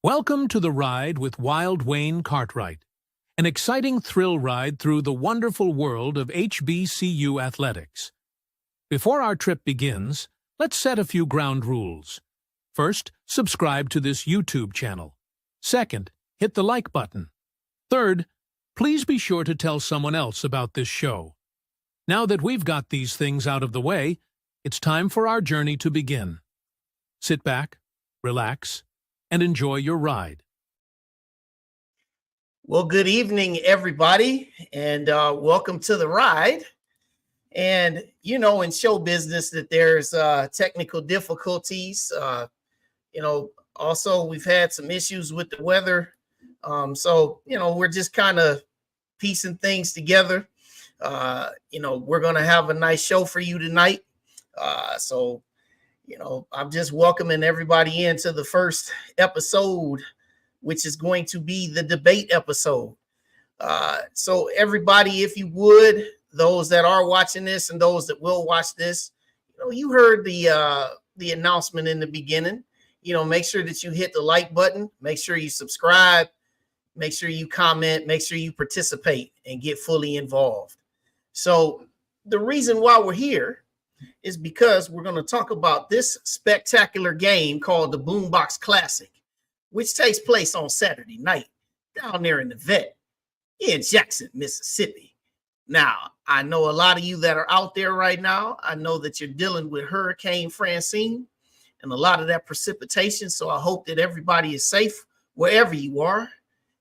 Welcome to the ride with Wild Wayne Cartwright, an exciting thrill ride through the wonderful world of HBCU athletics. Before our trip begins, let's set a few ground rules. First, subscribe to this YouTube channel. Second, hit the like button. Third, please be sure to tell someone else about this show. Now that we've got these things out of the way, it's time for our journey to begin. Sit back, relax, and enjoy your ride. Well, good evening, everybody, and welcome to the ride. And, you know, in show business that there's technical difficulties. Also, we've had some issues with the weather. So, we're just kind of piecing things together. We're going to have a nice show for you tonight. I'm just welcoming everybody into the first episode, which is going to be the debate episode. So everybody, if you would, those that are watching this and those that will watch this, you heard the announcement in the beginning. Make sure that you hit the like button, make sure you subscribe, make sure you comment, make sure you participate and get fully involved. So the reason why we're here is because we're going to talk about this spectacular game called the Boombox Classic, which takes place on Saturday night down there in the vet in Jackson, Mississippi. Now, I know a lot of you that are out there right now. I know that you're dealing with Hurricane Francine and a lot of that precipitation. So I hope that everybody is safe wherever you are.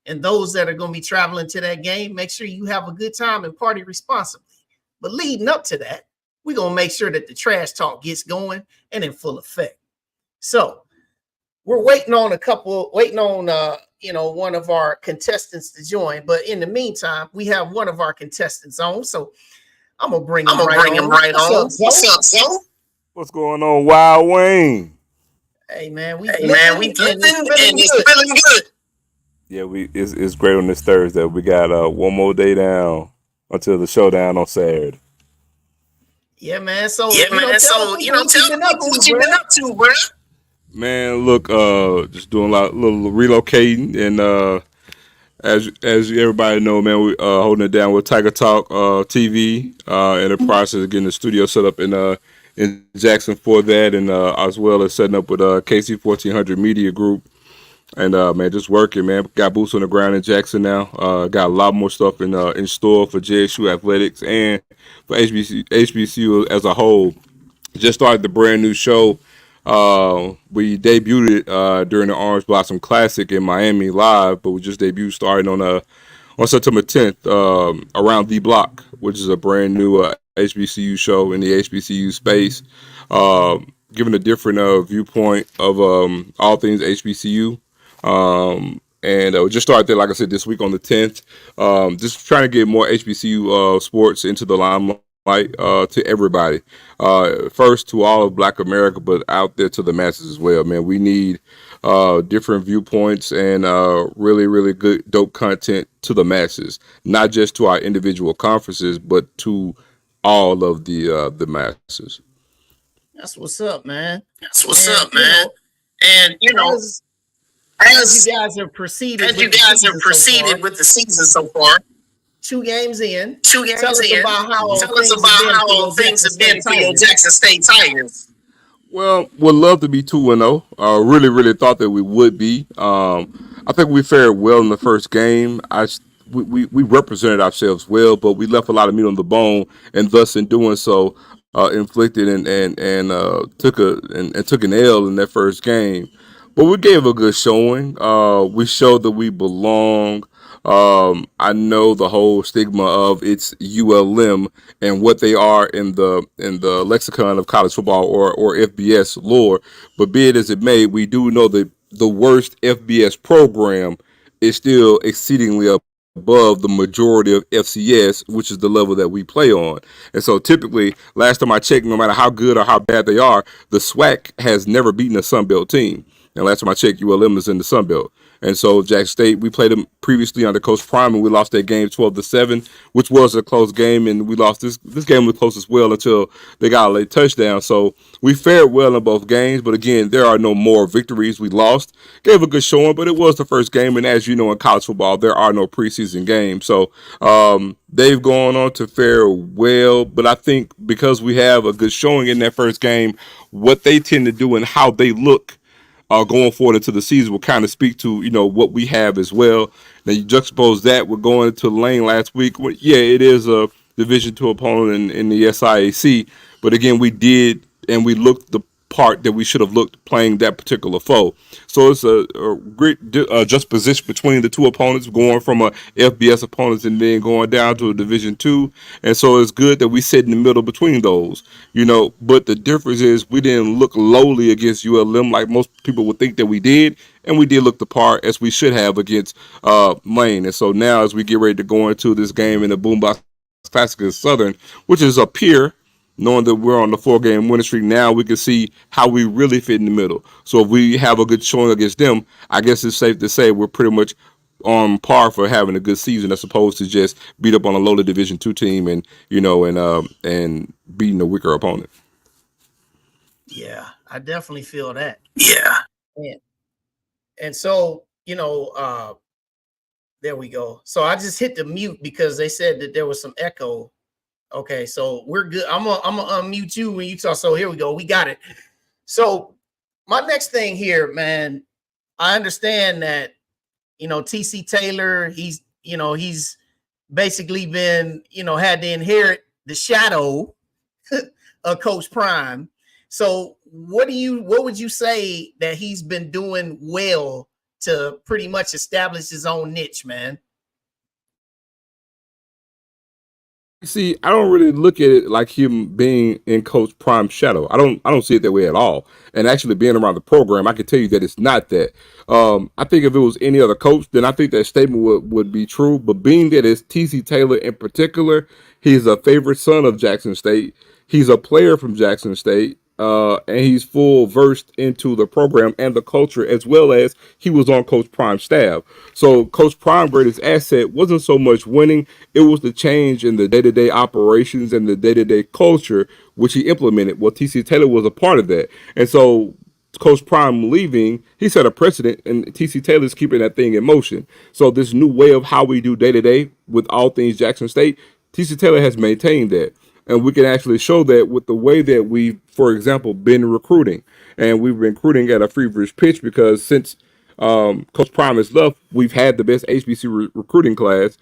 And those that are going to be traveling to that game, make sure you have a good time and party responsibly. But leading up to that, we're going to make sure that the trash talk gets going and in full effect. So we're waiting on one of our contestants to join. But in the meantime, we have one of our contestants on. So I'm going to bring him right on. What's up, Joe? What's going on, Wild Wayne? Hey, man, we flipping and it's feeling good. Yeah, it's great on this Thursday. We got one more day down until the showdown on Saturday. Yeah, man. Tell me what you've been up to, bro. Man, look, just doing a little relocating, and as everybody know, man, we holding it down with Tiger Talk TV, in the process of getting the studio set up in Jackson for that, and as well as setting up with KC 1400 Media Group. And man, just working, man. Got boots on the ground in Jackson now. Got a lot more stuff in store for JSU athletics and for HBCU as a whole. Just started the brand new show. We debuted it during the Orange Blossom Classic in Miami live, but we just debuted starting on September 10th around the block, which is a brand new HBCU show in the HBCU space, giving a different viewpoint of all things HBCU. And we just started there, like I said, this week on the 10th. Just trying to get more HBCU sports into the limelight to everybody. First to all of Black America, but out there to the masses as well, man. We need different viewpoints and really, really good, dope content to the masses, not just to our individual conferences, but to all of the masses. That's what's up, man. And as you guys have proceeded with the season so far, 2 games in. Tell us about how things have been for your Jackson State Tigers. Well, would love to be 2-0. Really, really thought that we would be. I think we fared well in the first game. We represented ourselves well, but we left a lot of meat on the bone, and thus in doing so, inflicted and took an L in that first game. But we gave a good showing. We showed that we belong. I know the whole stigma of it's ULM and what they are in the lexicon of college football or FBS lore. But be it as it may, we do know that the worst FBS program is still exceedingly above the majority of FCS, which is the level that we play on. And so typically, last time I checked, no matter how good or how bad they are, the SWAC has never beaten a Sun Belt team. And last time I checked, ULM is in the Sun Belt. And so Jackson State, we played them previously under Coach Prime, and we lost that game 12-7, which was a close game, and we lost this game was close as well until they got a late touchdown. So we fared well in both games, but again, there are no more victories. We lost, gave a good showing, but it was the first game, and as you know, in college football, there are no preseason games. So they've gone on to fare well, but I think because we have a good showing in that first game, what they tend to do and how they look going forward into the season will kind of speak to, what we have as well. Now you juxtapose that with going to Lane last week. Well, yeah, it is a Division II opponent in the SIAC, but again, we did and we looked the part that we should have looked playing that particular foe. So it's a great juxtaposition between the two opponents, going from a FBS opponents and then going down to a Division II. And so it's good that we sit in the middle between those, but the difference is we didn't look lowly against ULM like most people would think that we did. And we did look the part as we should have against Lane. And so now as we get ready to go into this game in the Boombox Classic in Southern, which is up here, knowing that we're on the 4-game winning streak, now we can see how we really fit in the middle. So if we have a good showing against them, I guess it's safe to say we're pretty much on par for having a good season, as opposed to just beat up on a lower Division II team and and beating a weaker opponent. Yeah, I definitely feel that. Yeah. And so, there we go. So I just hit the mute because they said that there was some echo. Okay, so we're good. I'm gonna unmute you when you talk. So here we go. We got it. So my next thing here, man, I understand that TC Taylor, he's basically been had to inherit the shadow of Coach Prime. So what would you say that he's been doing well to pretty much establish his own niche, man? See, I don't really look at it like him being in Coach Prime's shadow. I don't see it that way at all. And actually being around the program, I can tell you that it's not that. I think if it was any other coach, then I think that statement would be true. But being that it's TC Taylor in particular, he's a favorite son of Jackson State. He's a player from Jackson State. And he's full versed into the program and the culture, as well as he was on Coach Prime's staff. So Coach Prime's greatest asset wasn't so much winning, it was the change in the day-to-day operations and the day-to-day culture, which he implemented. Well, TC Taylor was a part of that. And so Coach Prime leaving, he set a precedent, and TC Taylor's keeping that thing in motion. So this new way of how we do day-to-day with all things Jackson State, TC Taylor has maintained that. And we can actually show that with the way that we've, for example, been recruiting. And we've been recruiting at a feverish pitch because since Coach Prime has left, we've had the best HBC recruiting class,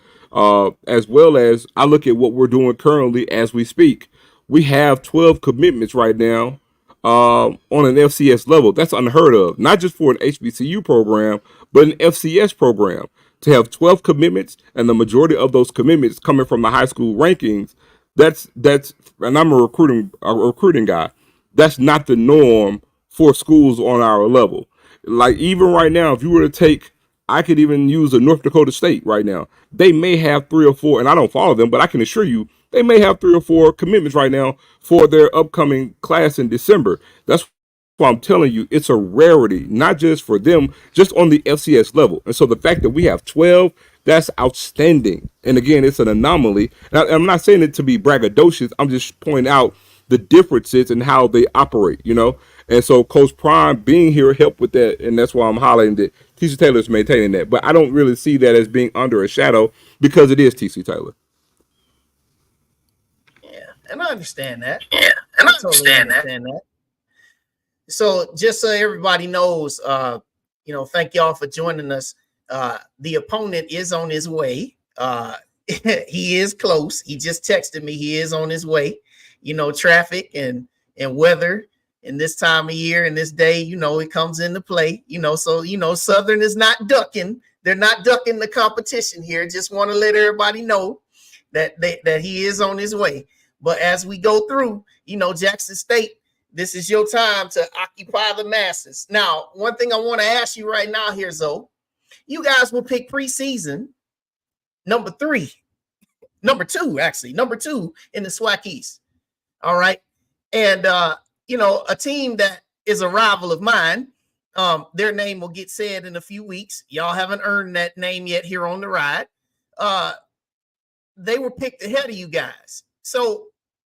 as well as I look at what we're doing currently as we speak. We have 12 commitments right now on an FCS level. That's unheard of, not just for an HBCU program, but an FCS program. To have 12 commitments and the majority of those commitments coming from the high school rankings, that's and I'm a recruiting guy. That's not the norm for schools on our level. Like even right now, if you were to take, I could even use a North Dakota State right now. They may have 3 or 4, and I don't follow them, but I can assure you they may have 3 or 4 commitments right now for their upcoming class in December. That's why I'm telling you, it's a rarity, not just for them, just on the FCS level. And so the fact that we have 12, that's outstanding. And again, it's an anomaly. And I'm not saying it to be braggadocious. I'm just pointing out the differences in how they operate, And so Coach Prime being here helped with that. And that's why I'm highlighting that TC Taylor is maintaining that. But I don't really see that as being under a shadow because it is TC Taylor. Yeah, and I understand that. Yeah, and I totally understand that. So just so everybody knows, thank y'all for joining us. The opponent is on his way. He is close. He just texted me. He is on his way. Traffic and weather in this time of year and this day, it comes into play. So Southern is not ducking. They're not ducking the competition here. Just want to let everybody know that he is on his way. But as we go through, Jackson State, this is your time to occupy the masses. Now, one thing I want to ask you right now here, Zoe. You guys will pick preseason number 2 in the SWAC East. All right. And, a team that is a rival of mine, Their name will get said in a few weeks. Y'all haven't earned that name yet here on the ride. They were picked ahead of you guys. So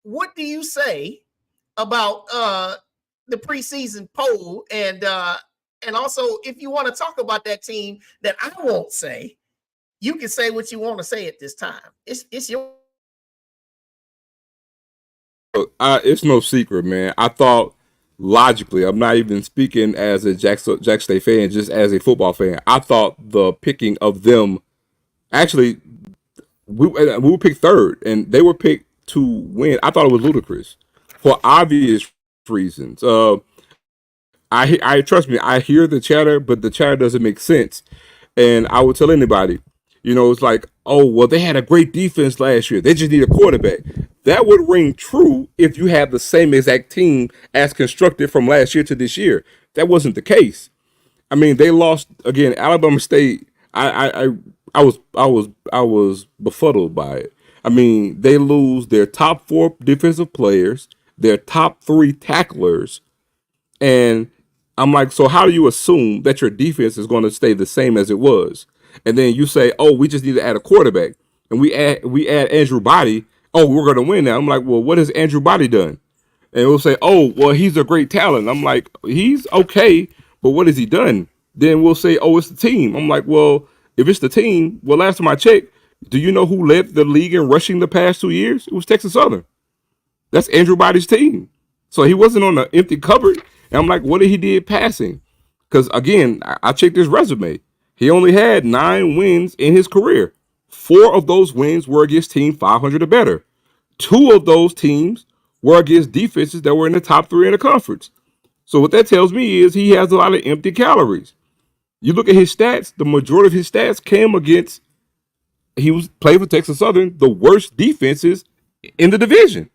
what do you say about the preseason poll? And also, if you want to talk about that team that I won't say, you can say what you want to say at this time. It's your. It's no secret, man. I thought logically, I'm not even speaking as a Jack State fan, just as a football fan. I thought the picking of them, actually, we were picked third, and they were picked to win. I thought it was ludicrous for obvious reasons. I trust me. I hear the chatter, but the chatter doesn't make sense. And I would tell anybody, it's like, oh, well, they had a great defense last year. They just need a quarterback. That would ring true if you have the same exact team as constructed from last year to this year. That wasn't the case. I mean, they lost again. Alabama State. I was befuddled by it. I mean, they lose their top 4 defensive players, their top 3 tacklers, and I'm like, so how do you assume that your defense is going to stay the same as it was? And then you say, oh, we just need to add a quarterback, and we add Andrew Body. Oh, we're going to win now. I'm like, well, what has Andrew Body done? And we'll say, oh, well, he's a great talent. I'm like, he's okay, but what has he done? Then we'll say, oh, it's the team. I'm like, well, if it's the team, well, last time I checked, do you know who led the league in rushing the past 2 years? It was Texas Southern. That's Andrew Body's team. So he wasn't on an empty cupboard. And I'm like, what did he do passing? Because, again, I checked his resume. He only had 9 wins in his career. 4 of those wins were against team 500 or better. 2 of those teams were against defenses that were in the top 3 in the conference. So what that tells me is he has a lot of empty calories. You look at his stats, the majority of his stats came against, he was playing for Texas Southern, the worst defenses in the division.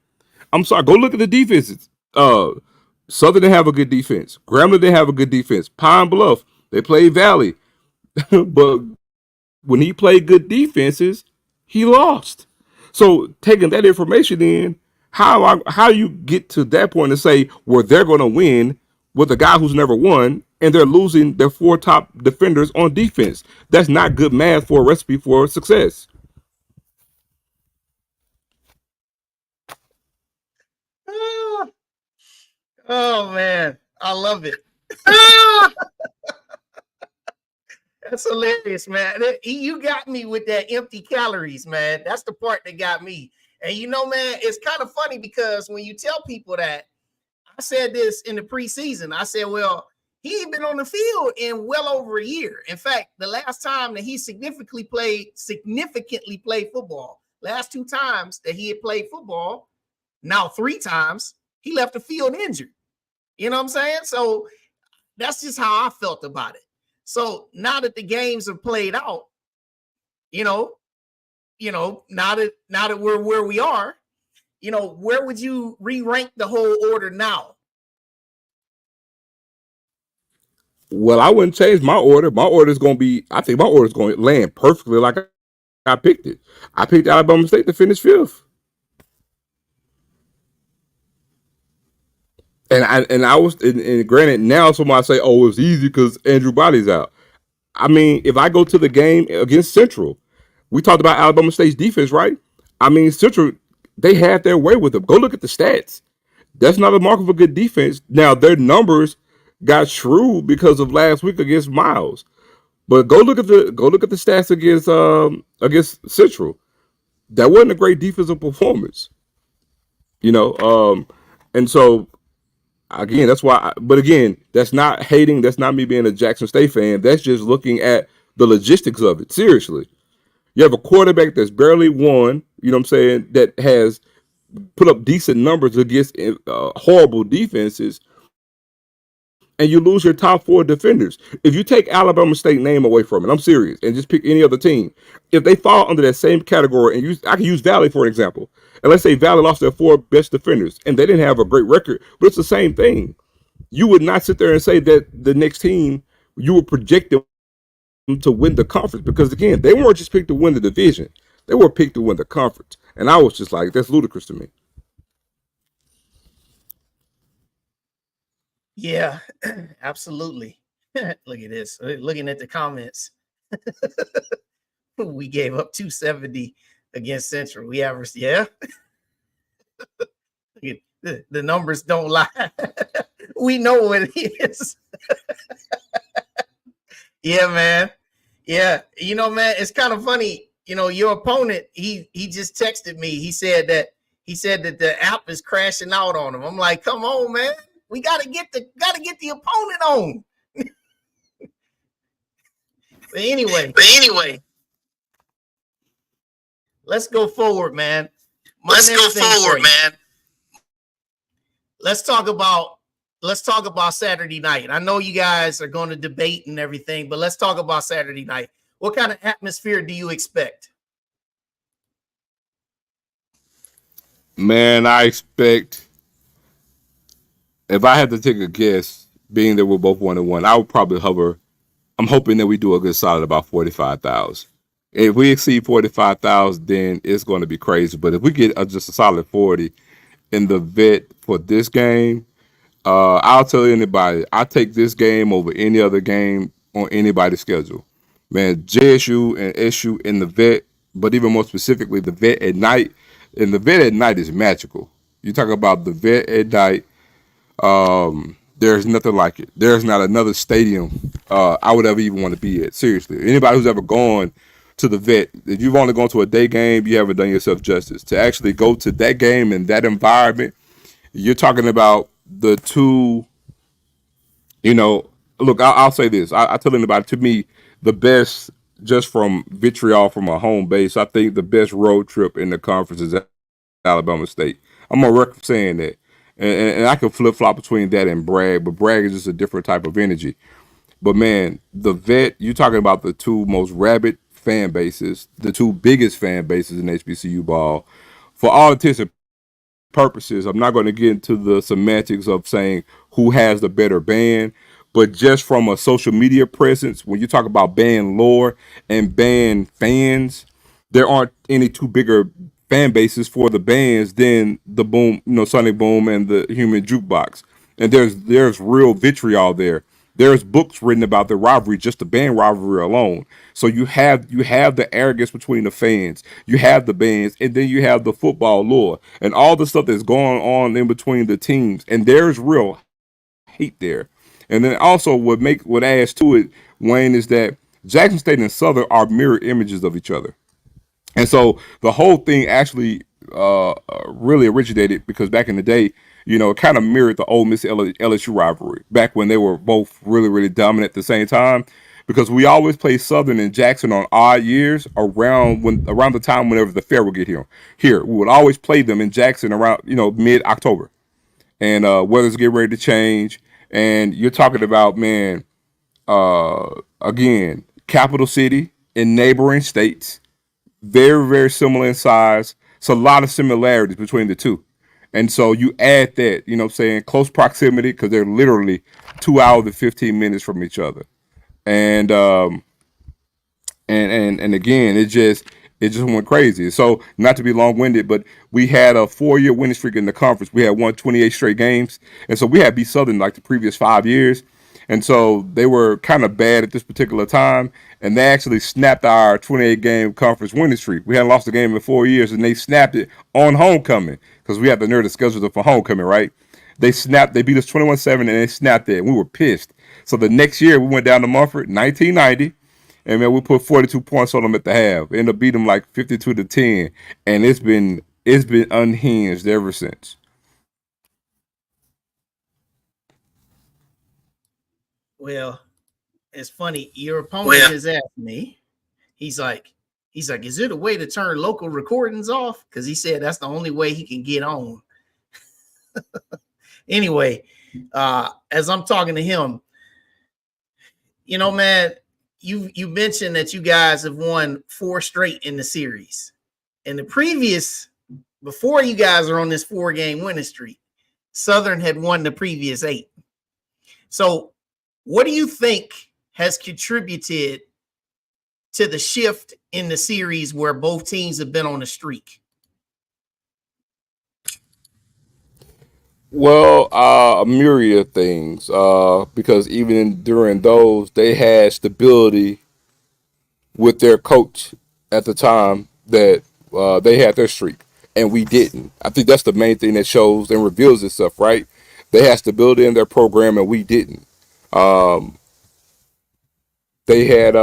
I'm sorry, go look at the defenses. Southern didn't have a good defense. Grambling didn't have a good defense. Pine Bluff, they played Valley. But when he played good defenses, he lost. So taking that information in, how you get to that point and say, well, they're going to win with a guy who's never won, and they're losing their 4 top defenders on defense. That's not good math for a recipe for success. Oh man, I love it. That's hilarious, man. You got me with that empty calories, man. That's the part that got me. And man, it's kind of funny because when you tell people that, I said this in the preseason. I said, well, he ain't been on the field in well over a year. In fact, the last time that he significantly played football, last 2 times that he had played football, now 3 times, he left the field injured. You know what I'm saying? So that's just how I felt about it. So now that the games have played out, now that we're where we are, where would you re-rank the whole order now? Well, I wouldn't change my order. I think my order is going to land perfectly like I picked it. I picked Alabama State to finish 5th. And I was, and granted, now somebody say, oh, it's easy because Andrew Body's out. I mean, if I go to the game against Central, we talked about Alabama State's defense, right? I mean, Central, they had their way with them. Go look at the stats. That's not a mark of a good defense. Now, their numbers got shrewd because of last week against Miles. But go look at the stats against Central. That wasn't a great defensive performance. And so again, that's why. But again, that's not hating. That's not me being a Jackson State fan. That's just looking at the logistics of it. Seriously, you have a quarterback that's barely won. You know what I'm saying? That has put up decent numbers against horrible defenses, and you lose your top 4 defenders. If you take Alabama State name away from it, I'm serious, and just pick any other team, if they fall under that same category, and I can use Valley for an example, and let's say Valley lost their 4 best defenders, and they didn't have a great record, but it's the same thing. You would not sit there and say that the next team, you would project them to win the conference, because again, they weren't just picked to win the division, they were picked to win the conference. And I was just like, that's ludicrous to me. Yeah, absolutely. Look at this. Looking at the comments. We gave up 270 against Central. We averaged, yeah. The numbers don't lie. We know what it is. Yeah, man. Yeah. You know, man, it's kind of funny. You know, your opponent, he just texted me. He said that the app is crashing out on him. I'm like, come on, man. We gotta get the opponent on. But anyway, let's go forward, man. Let's talk about Saturday night. I know you guys are going to debate and everything, but let's talk about Saturday night. What kind of atmosphere do you expect? Man, I expect, if I had to take a guess, being that we're both 1-1, I would probably hover. I'm hoping that we do a good solid about 45,000. If we exceed 45,000, then it's going to be crazy. But if we get just a solid 40 in the vet for this game, I'll tell anybody, I take this game over any other game on anybody's schedule. Man, JSU and SU in the vet, but even more specifically, the vet at night. And the vet at night is magical. You talk about the vet at night. There's nothing like it. There's not another stadium I would ever even want to be at. Seriously, anybody who's ever gone to the vet, if you've only gone to a day game, you haven't done yourself justice. To actually go to that game in that environment, you're talking about the two. You know, look, I'll say this. I tell anybody, to me, the best, just from vitriol from a home base, I think the best road trip in the conference is Alabama State. I'm on record saying that. And I can flip flop between that and Bragg, but Bragg is just a different type of energy. But man, the vet, you're talking about the two most rabid fan bases, the two biggest fan bases in HBCU ball. For all intents and purposes, I'm not going to get into the semantics of saying who has the better band, but just from a social media presence, when you talk about band lore and band fans, there aren't any two bigger fan bases for the bands than the Boom, Sonic Boom and the Human Jukebox. And there's real vitriol there. There's books written about the rivalry, just the band rivalry alone. So you have the arrogance between the fans, you have the bands, and then you have the football lore and all the stuff that's going on in between the teams. And there's real hate there. And then also what adds to it, Wayne, is that Jackson State and Southern are mirror images of each other. And so the whole thing actually really originated because back in the day, it kind of mirrored the Ole Miss LSU rivalry back when they were both really, really dominant at the same time. Because we always play Southern and Jackson on odd years around the time whenever the fair would get here. We would always play them in Jackson around mid October, and weather's getting ready to change. And you're talking about, man, again, capital city in neighboring states, very, very similar in size. It's a lot of similarities between the two. And so you add that, close proximity, because they're literally 2 hours and 15 minutes from each other. And and again, it just went crazy. So not to be long winded, but we had a 4-year winning streak in the conference. We had won 28 straight games, and so we had beat Southern like the previous 5 years. And so they were kind of bad at this particular time, and they actually snapped our 28-game conference winning streak. We hadn't lost a game in 4 years, and they snapped it on homecoming because we had the nerve to schedule them for homecoming, right? They beat us 21-7, and they snapped it, and we were pissed. So the next year, we went down to Mumford, 1990, and man, we put 42 points on them at the half. Ended up beating them like 52-10, and it's been unhinged ever since. Well, it's funny. Your opponent has asked me. He's like, is it a way to turn local recordings off? Because he said that's the only way he can get on. Anyway, as I'm talking to him, man, you mentioned that you guys have won 4 straight in the series. And before you guys are on this 4-game winning streak, Southern had won the previous 8. So what do you think has contributed to the shift in the series where both teams have been on a streak? Well, a myriad of things. Because even during those, they had stability with their coach at the time that they had their streak, and we didn't. I think that's the main thing that shows and reveals itself, right? They had stability in their program, and we didn't. Um, they had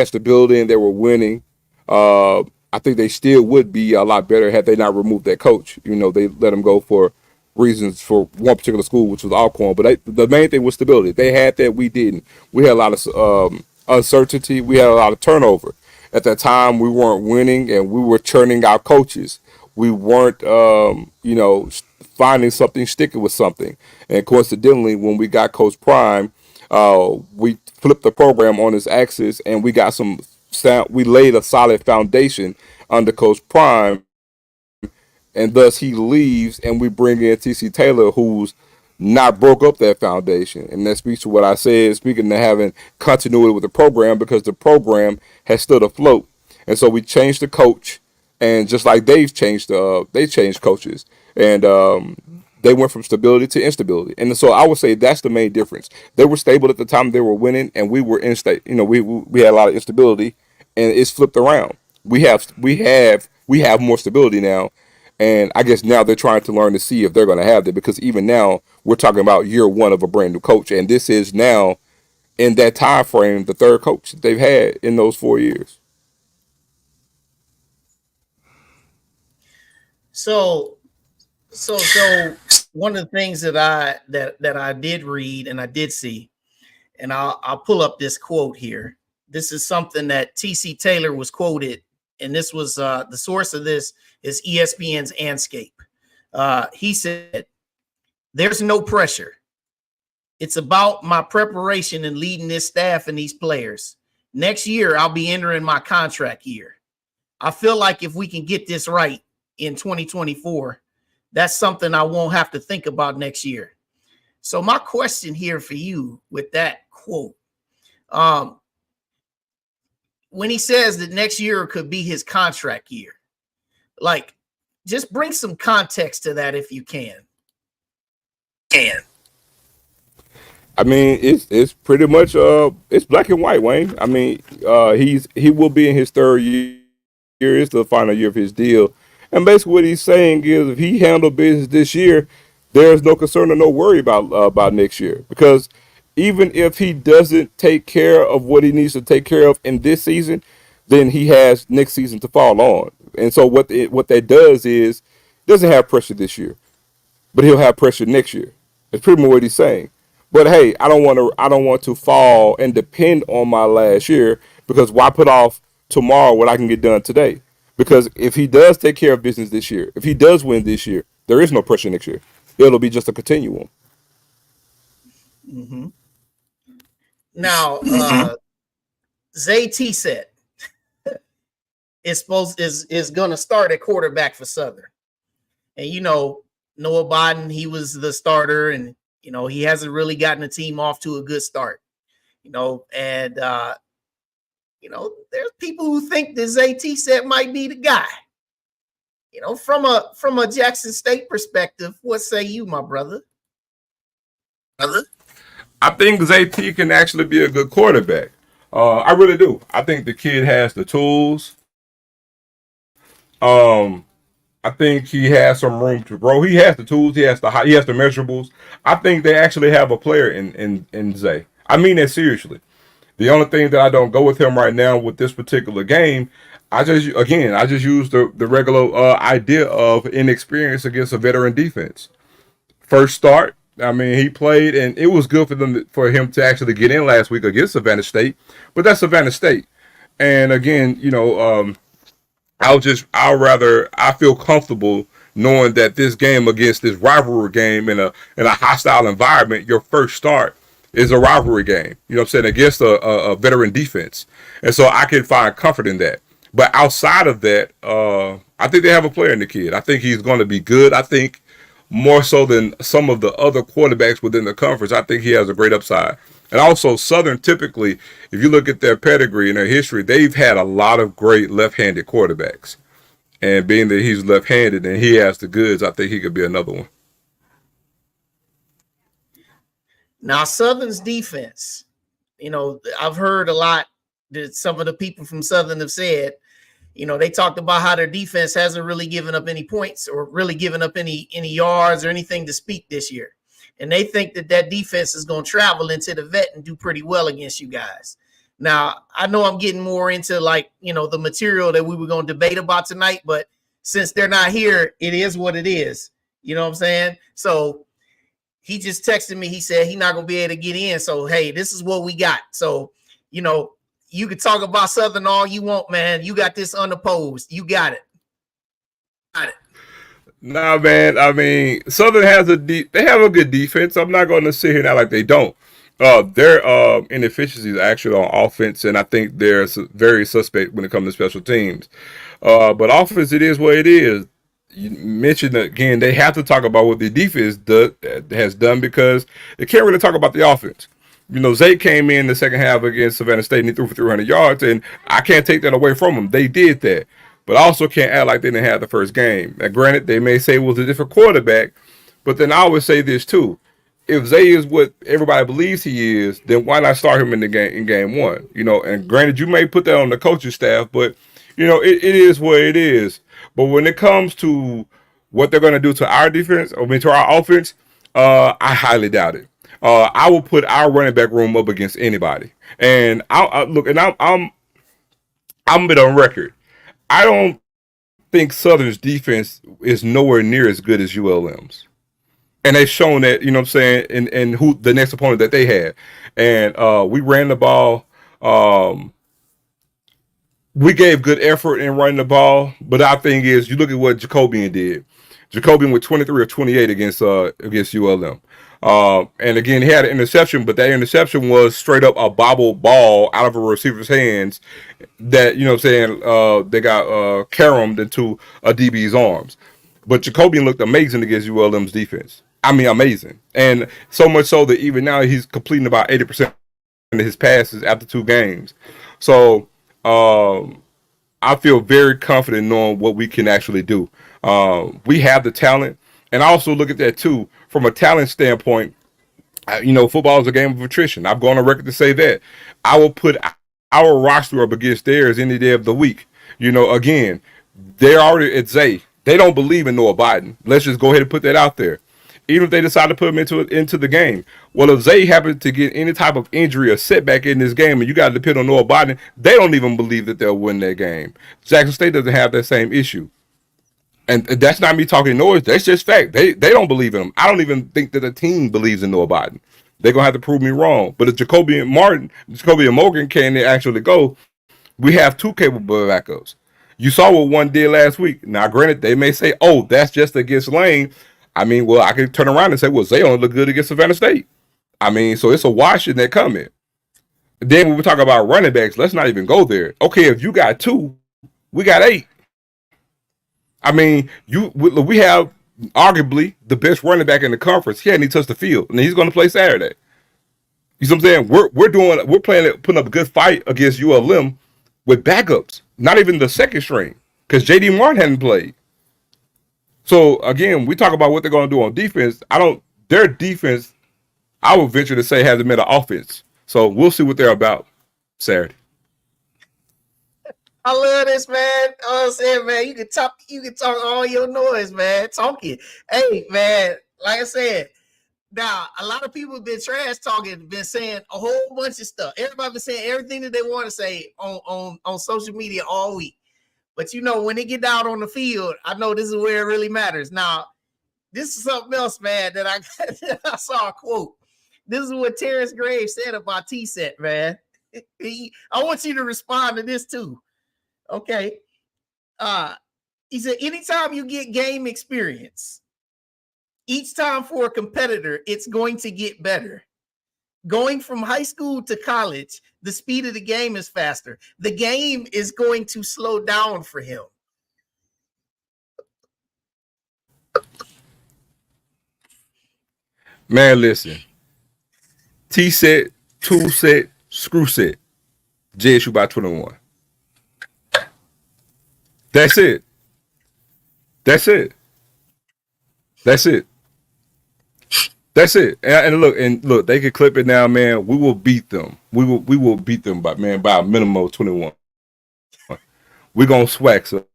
stability and they were winning. Uh, I think they still would be a lot better had they not removed that coach. You know, they let him go for reasons for one particular school, which was Alcorn. But the main thing was stability. They had that, we didn't. We had a lot of uncertainty. We had a lot of turnover. At that time, we weren't winning, and we were churning out coaches. We weren't, finding something, sticking with something. And coincidentally, when we got Coach Prime, we flipped the program on its axis, and we got some sound. We laid a solid foundation under Coach Prime, and thus he leaves, and we bring in TC Taylor, who's not broke up that foundation. And that speaks to what I said, speaking to having continuity with the program, because the program has stood afloat. And so we changed the coach, and just like they changed coaches, and they went from stability to instability. And so I would say that's the main difference. They were stable at the time they were winning, and we were in state. You know, we had a lot of instability, and it's flipped around. We have more stability now, and I guess now they're trying to learn to see if they're going to have that, because even now we're talking about year one of a brand new coach, and this is now in that time frame the third coach they've had in those 4 years. So so one of the things that I did read and I did see, and I'll pull up this quote here. This is something that TC Taylor was quoted, and this was the source of this is ESPN's Anscape. He said, "There's no pressure. It's about my preparation and leading this staff and these players. Next year, I'll be entering my contract year. I feel like if we can get this right in 2024, that's something I won't have to think about next year." So my question here for you with that quote, um, when he says that next year could be his contract year, like, just bring some context to that if you can. I mean, it's pretty much it's black and white, Wayne. I mean, he will be in his third year. It's the final year of his deal, and basically what he's saying is if he handled business this year, there's no concern or no worry about next year, because even if he doesn't take care of what he needs to take care of in this season, then he has next season to fall on. And so what that does is doesn't have pressure this year, but he'll have pressure next year. That's pretty much what he's saying. But hey, I don't want to fall and depend on my last year, because why put off tomorrow what I can get done today? Because if he does take care of business this year, if he does win this year, there is no pressure next year. It'll be just a continuum. Mm-hmm. Now, Zay T-Set is going to start at quarterback for Southern. And, Noah Biden, he was the starter, and, he hasn't really gotten the team off to a good start, and, there's people who think that Zay T-Set might be the guy. From a Jackson State perspective, what say you, my brother? I think Zay can actually be a good quarterback. I really do. I think the kid has the tools. Um, I think he has some room to grow. He has the tools. He has the measurables. I think they actually have a player in Zay. I mean that seriously. The only thing that I don't go with him right now with this particular game, I just use the regular idea of inexperience against a veteran defense. First start, I mean, he played, and it was good for him to actually get in last week against Savannah State, but that's Savannah State. And again, I feel comfortable knowing that this game against this rivalry game in a hostile environment, your first start is a rivalry game. You know what I'm saying, against a veteran defense, and so I can find comfort in that. But outside of that, I think they have a player in the kid. I think he's going to be good. I think more so than some of the other quarterbacks within the conference, I think he has a great upside. And also, Southern typically, if you look at their pedigree and their history, they've had a lot of great left-handed quarterbacks. And being that he's left-handed and he has the goods, I think he could be another one. Now, Southern's defense, I've heard a lot that some of the people from Southern have said. They talked about how their defense hasn't really given up any points or really given up any yards or anything to speak this year. And they think that defense is going to travel into the vet and do pretty well against you guys. Now, I know I'm getting more into the material that we were going to debate about tonight, but since they're not here, it is what it is. You know what I'm saying? So he just texted me. He said he's not going to be able to get in. So, hey, this is what we got. So, you can talk about Southern all you want, man. You got this unopposed. You got it. Nah, man. I mean, Southern has they have a good defense. I'm not going to sit here now like they don't. Their inefficiencies actually on offense, and I think they're very suspect when it comes to special teams. But offense, it is what it is. You mentioned again, they have to talk about what the defense has done because they can't really talk about the offense. Zay came in the second half against Savannah State and he threw for 300 yards, and I can't take that away from them. They did that. But I also can't act like they didn't have the first game. Now, granted, they may say it was a different quarterback, but then I always say this too. If Zay is what everybody believes he is, then why not start him in game one? And granted, you may put that on the coaching staff, but, it is what it is. But when it comes to what they're going to do to our defense, to our offense, I highly doubt it. I will put our running back room up against anybody. And I'm a bit on record. I don't think Southern's defense is nowhere near as good as ULM's. And they've shown that, you know what I'm saying, and who the next opponent that they had. And we ran the ball. We gave good effort in running the ball. But our thing is, you look at what Jacobian did. Jacobian with 23 or 28 against ULM. And again, he had an interception, but that interception was straight up a bobble ball out of a receiver's hands that, they got caromed into a DB's arms. But Jacobian looked amazing against ULM's defense. I mean, amazing. And so much so that even now he's completing about 80% of his passes after 2 games. So I feel very confident knowing what we can actually do. We have the talent. And I also look at that too, from a talent standpoint. Football is a game of attrition. I've gone on record to say that. I will put our roster up against theirs any day of the week. Again, they're already at Zay. They don't believe in Noah Biden. Let's just go ahead and put that out there. Even if they decide to put him into the game. Well, if Zay happens to get any type of injury or setback in this game and you got to depend on Noah Biden, they don't even believe that they'll win that game. Jackson State doesn't have that same issue. And that's not me talking noise. That's just fact. They don't believe in him. I don't even think that the team believes in Noah Biden. They're going to have to prove me wrong. But if Jacoby and Morgan can actually go, we have 2 capable backups. You saw what one did last week. Now, granted, they may say, oh, that's just against Lane. I mean, well, I could turn around and say, well, Zay only look good against Savannah State. I mean, so it's a wash in that comment. Then when we talk about running backs, let's not even go there. Okay, if you got 2, we got 8. I mean, we have arguably the best running back in the conference. He hadn't even touched the field, and he's going to play Saturday. You see what I'm saying? We're putting up a good fight against ULM with backups, not even the second string, because J.D. Martin hadn't played. So again, we talk about what they're going to do on defense. Their defense, I would venture to say, hasn't met an offense. So we'll see what they're about Saturday. I love this, man. I'm saying, man, you can talk all your noise, man. Talking. Hey, man, like I said, now a lot of people have been trash talking, been saying a whole bunch of stuff. Everybody been saying everything that they want to say on social media all week. But when they get down on the field, I know this is where it really matters. Now, this is something else, man, that I saw a quote. This is what Terrence Graves said about T-Set, man. I want you to respond to this too. Okay. He said, anytime you get game experience, each time for a competitor, it's going to get better. Going from high school to college, the speed of the game is faster. The game is going to slow down for him. Man, listen. T-set, 2-set, screw set. JSU by 21. That's it. That's That's it. And look, they can clip it now, man. We will beat them. We will beat them by a minimum of 21. We're gonna swag Southern.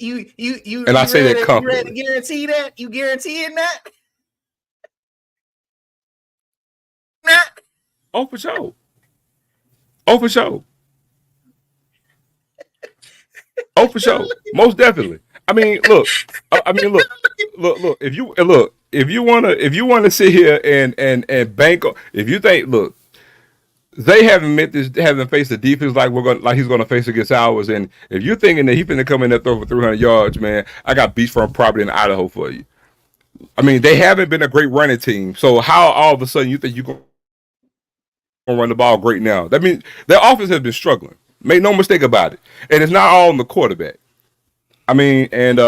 And I say that You ready to confidently. guarantee that? You guaranteeing that? Not. Oh, for sure. Oh, for sure. Oh, for sure. Most definitely. I mean, look. Look. If you wanna sit here and bank on, if you think, look, they haven't faced the defense like he's gonna face against ours. And if you're thinking that he's gonna come in there throw for 300 yards, man, I got beachfront property in Idaho for you. I mean, they haven't been a great running team. So how all of a sudden you think you're gonna run the ball great now? That means their offense has been struggling. Make no mistake about it. And it's not all on the quarterback. I mean, and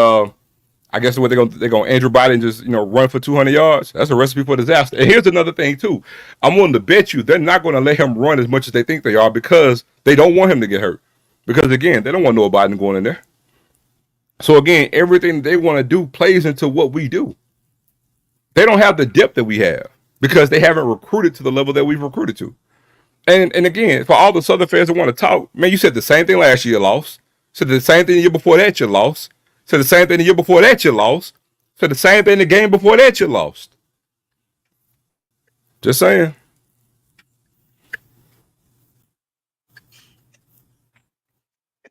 I guess what they're gonna Andrew Biden and just run for 200 yards. That's a recipe for disaster. And here's another thing too. I'm willing to bet you they're not going to let him run as much as they think they are because they don't want him to get hurt. Because again, they don't want Noah Biden going in there. So again, everything they want to do plays into what we do. They don't have the depth that we have because they haven't recruited to the level that we've recruited to. And again, for all the Southern fans that want to talk, man, you said the same thing last year, you lost. Said the same thing the year before that, you lost. Said the same thing the year before that, you lost. Said the same thing the game before that, you lost. Just saying.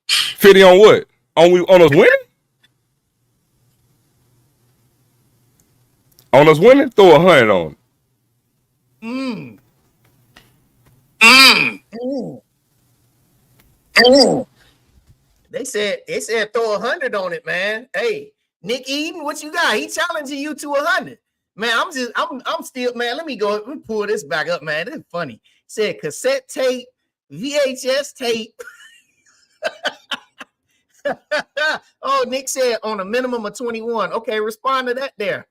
50 on what? On us winning? On us winning? Throw 100 on it. They said throw 100 on it, man. Hey, Nick Eden, what you got? He challenging you to 100. Man, I'm still, man. Let me pull this back up, man. It's funny. He said cassette tape, VHS tape. Oh, Nick said on a minimum of 21. Okay, respond to that there.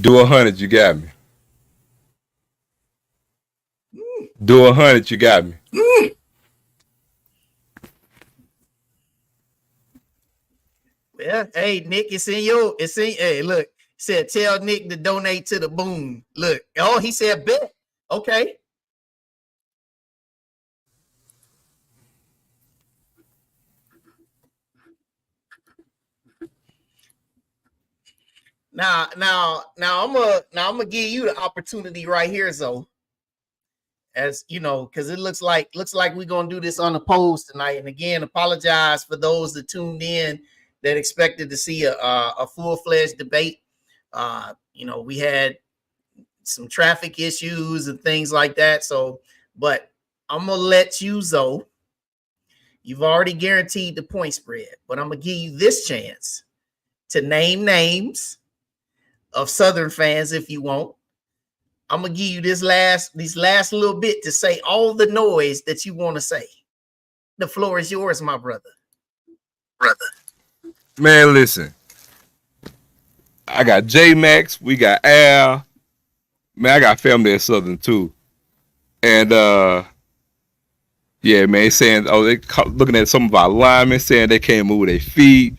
Do 100, you got me. Do 100, you got me. Yeah, hey Nick, hey, look, said tell Nick to donate to the Boom. Look, oh, he said bet. Okay. Now I'm gonna give you the opportunity right here, Zoe. As you know, because it looks like we're gonna do this on the polls tonight. And again, apologize for those that tuned in that expected to see a full-fledged debate. We had some traffic issues and things like that. So, but I'm gonna let you, Zoe. You've already guaranteed the point spread, but I'm gonna give you this chance to name names of Southern fans if you want. I'm gonna give you these last little bit to say all the noise that you want to say. The floor is yours, my brother. Man, listen. I got J Max, we got Al. Man, I got family at Southern too. And yeah, man, saying they looking at some of our linemen saying they can't move their feet.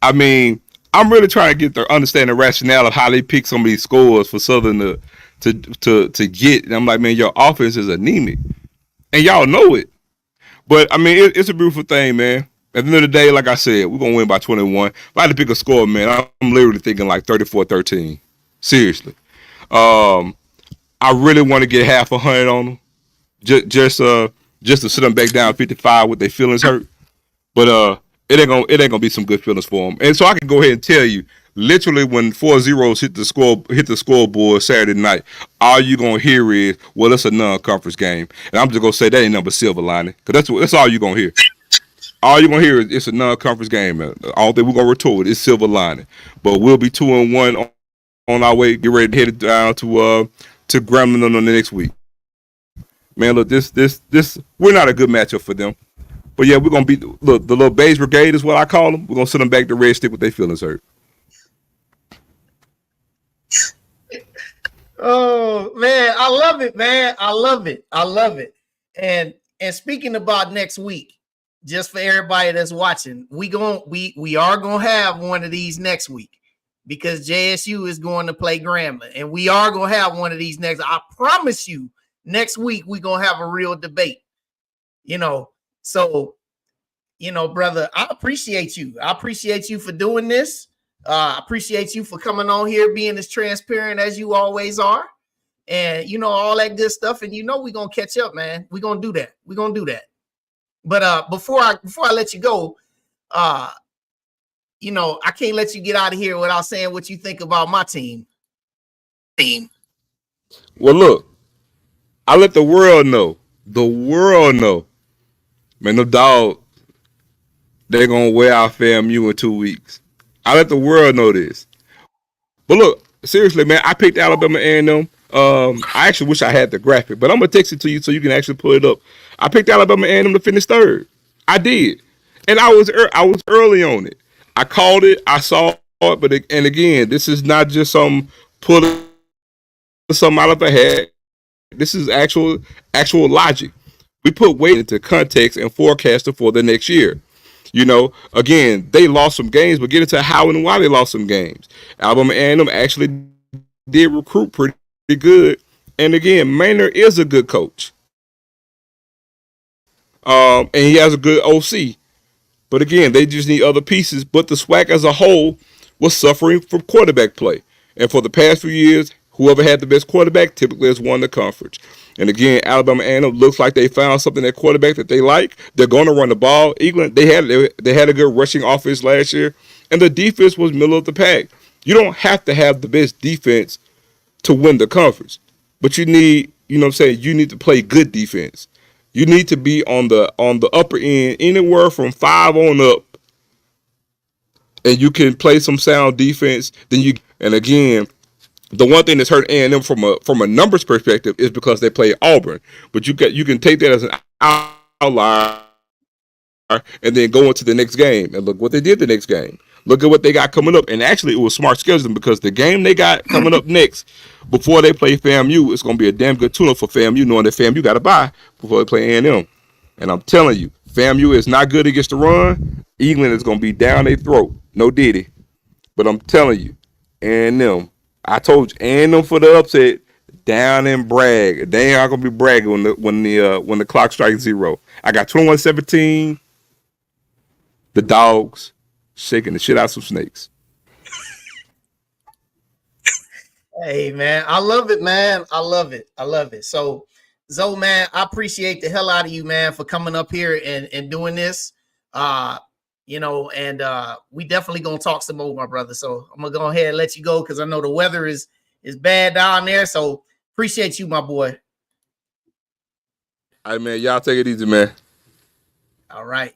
I mean, I'm really trying to get to understand the rationale of how they pick some of these scores for Southern to get. And I'm like, man, your offense is anemic, and y'all know it. But I mean, it's a beautiful thing, man. At the end of the day, like I said, we're gonna win by 21. If I had to pick a score, man, I'm literally thinking like 34-13. Seriously, I really want to get half 100 on them, just to sit them back down 55 with their feelings hurt. But it ain't gonna be some good feelings for them. And so I can go ahead and tell you, literally, when 4-0s hit the scoreboard Saturday night, all you gonna hear is, well, it's a non-conference game, and I'm just gonna say that ain't number silver lining, because that's all you gonna hear. All you're gonna hear is it's a non-conference game. Man. All that we're gonna retort is silver lining. But we'll be 2-1 on our way. Get ready to head it down to Gremlin on the next week. Man, look, this we're not a good matchup for them. But yeah, we're gonna beat the little beige brigade is what I call them. We're gonna send them back to red stick with their feelings hurt. Oh man, I love it, man. I love it. And speaking about next week, just for everybody that's watching, we are gonna have one of these next week because JSU is going to play Grambling, and we are gonna have one of these next. I promise you, next week we're gonna have a real debate. So brother, I appreciate you. I appreciate you for doing this. I appreciate you for coming on here, being as transparent as you always are, and all that good stuff. And we're gonna catch up, man. We're gonna do that. But before I let you go, I can't let you get out of here without saying what you think about my team. Well, look, I let the world know. Man, no dog, they're going to wear out FAMU in 2 weeks. I let the world know this. But look, seriously, man, I picked Alabama A&M. I actually wish I had the graphic, but I'm going to text it to you so you can actually pull it up. I picked Alabama A&M to finish third. I did. And I was early on it. I called it. I saw it. And again, this is not just some pulling something out of a hat. This is actual logic. We put weight into context and forecasting for the next year. Again, they lost some games, but get into how and why they lost some games. Alabama A&M actually did recruit pretty good. And again, Maynard is a good coach. And he has a good OC. But again, they just need other pieces. But the SWAC as a whole was suffering from quarterback play. And for the past few years, whoever had the best quarterback typically has won the conference. And again, Alabama A&M looks like they found something at quarterback that they like. They're going to run the ball. England, they had a good rushing offense last year, and the defense was middle of the pack. You don't have to have the best defense to win the conference, but you need, you need to play good defense. You need to be on the upper end, anywhere from 5 on up, and you can play some sound defense. And again, the one thing that's hurt A&M from a numbers perspective is because they play Auburn. But you can take that as an outlier and then go into the next game. And look what they did the next game. Look at what they got coming up. And actually, it was smart scheduling because the game they got coming up next, before they play FAMU, it's going to be a damn good tune-up for FAMU, knowing that FAMU got to bye before they play A&M. And I'm telling you, FAMU is not good against the run. England is going to be down their throat. No diddy. But I'm telling you, A&M, I told you, A&M for the upset, down and brag. They ain't gonna be bragging when the clock strikes 0. I got 21-17. The dogs shaking the shit out of some snakes. Hey man, I love it, man. I love it. So, Zoe, man, I appreciate the hell out of you, man, for coming up here and doing this. We definitely gonna talk some more, my brother. So I'm gonna go ahead and let you go because I know the weather is bad down there. So appreciate you, my boy. All right, man. Y'all take it easy, man. All right.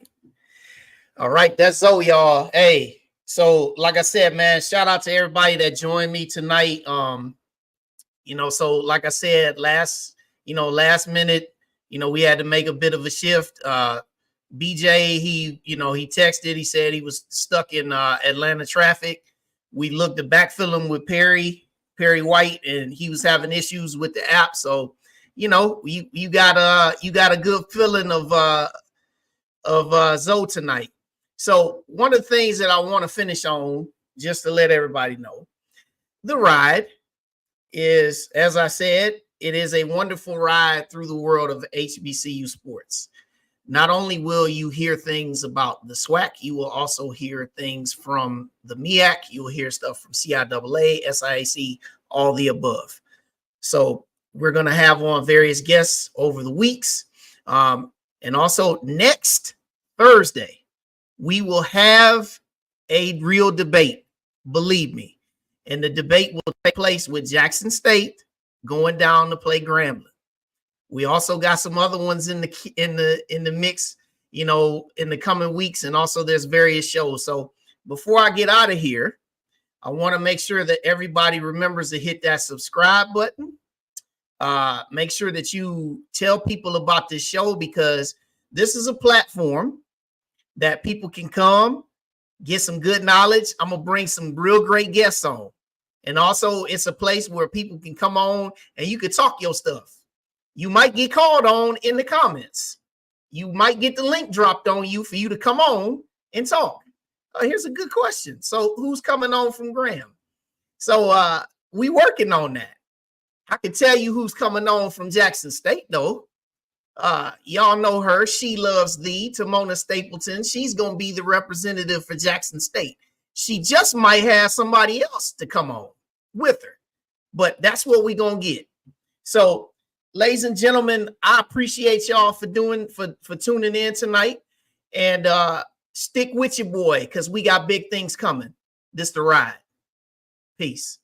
That's Zoe, y'all. Hey, so like I said, man, shout out to everybody that joined me tonight. So like I said, last minute, we had to make a bit of a shift. BJ, he texted, he said he was stuck in Atlanta traffic. We looked to backfill him with Perry White, and he was having issues with the app. So, you got a good feeling of Zoe tonight. So one of the things that I want to finish on, just to let everybody know, the ride is, as I said, it is a wonderful ride through the world of HBCU sports. Not only will you hear things about the SWAC, you will also hear things from the MEAC. You'll hear stuff from CIAA, SIAC, all the above. So we're going to have on various guests over the weeks. And also next Thursday, we will have a real debate, believe me. And the debate will take place with Jackson State going down to play Grambling. We also got some other ones in the mix, in the coming weeks, and also there's various shows. So before I get out of here, I want to make sure that everybody remembers to hit that subscribe button. Make sure that you tell people about this show, because this is a platform that people can come get some good knowledge. I'm gonna bring some real great guests on, and also it's a place where people can come on and you can talk your stuff. You might get called on in the comments. you might get the link dropped on you for you to come on and talk. Here's a good question. So who's coming on from Graham? So we working on that. I can tell you who's coming on from Jackson State, though. Y'all know her. She loves thee, Tamona Stapleton. She's going to be the representative for Jackson State. She just might have somebody else to come on with her, but that's what we're going to get. So, ladies and gentlemen, I appreciate y'all for tuning in tonight, and stick with your boy because we got big things coming. This the ride. Peace.